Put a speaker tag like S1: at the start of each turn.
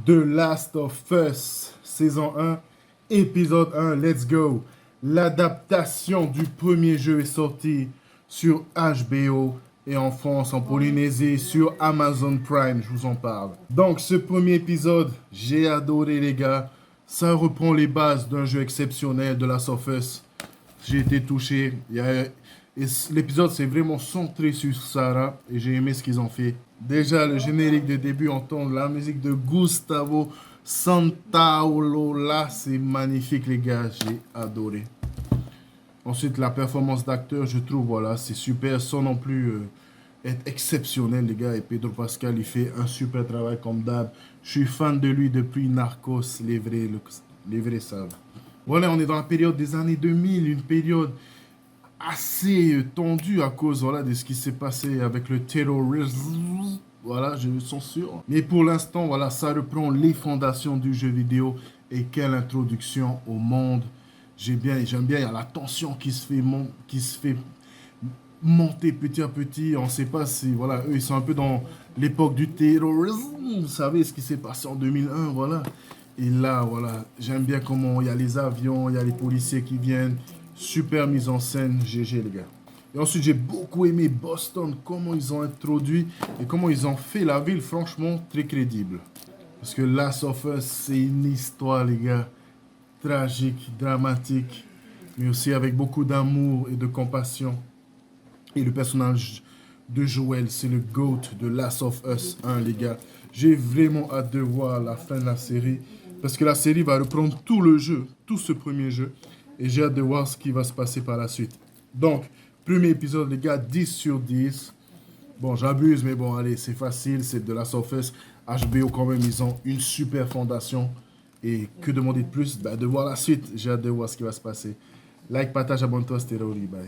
S1: The Last of Us, saison 1, épisode 1, let's go. L'adaptation du premier jeu est sortie sur HBO et en France, en Polynésie, sur Amazon Prime, je vous en parle. Donc, ce premier épisode, j'ai adoré les gars. Ça reprend les bases d'un jeu exceptionnel de Last of Us. J'ai été touché. L'épisode s'est vraiment centré sur Sarah et j'ai aimé ce qu'ils ont fait. Déjà, le générique de début, entendre la musique de Gustavo Santaolalla, c'est magnifique les gars, j'ai adoré. Ensuite, la performance d'acteur, je trouve, voilà, c'est super, sans non plus être exceptionnel les gars. Et Pedro Pascal, il fait un super travail comme d'hab. Je suis fan de lui depuis Narcos, les vrais savent. Voilà, on est dans la période des années 2000, une période assez tendu à cause voilà, de ce qui s'est passé avec le terrorisme. Voilà, je censure. Mais pour l'instant, voilà, ça reprend les fondations du jeu vidéo. Et quelle introduction au monde. J'aime bien, il y a la tension qui se fait monter petit à petit. On ne sait pas si, voilà, eux, ils sont un peu dans l'époque du terrorisme. Vous savez ce qui s'est passé en 2001, voilà. Et là, voilà, j'aime bien comment il y a les avions, il y a les policiers qui viennent. Super mise en scène, GG les gars. Et ensuite, j'ai beaucoup aimé Boston, comment ils ont introduit et comment ils ont fait la ville, franchement, très crédible. Parce que Last of Us, c'est une histoire, les gars, tragique, dramatique, mais aussi avec beaucoup d'amour et de compassion. Et le personnage de Joel, c'est le GOAT de Last of Us 1, les gars. J'ai vraiment hâte de voir la fin de la série, parce que la série va reprendre tout le jeu, tout ce premier jeu. Et j'ai hâte de voir ce qui va se passer par la suite. Donc, premier épisode, les gars, 10 sur 10. Bon, j'abuse, mais bon, allez, c'est facile, c'est de Last of Us. HBO, quand même, ils ont une super fondation. Et que demander de plus? Bah, de voir la suite. J'ai hâte de voir ce qui va se passer. Like, partage, abonne-toi, c'était Raouli, bye.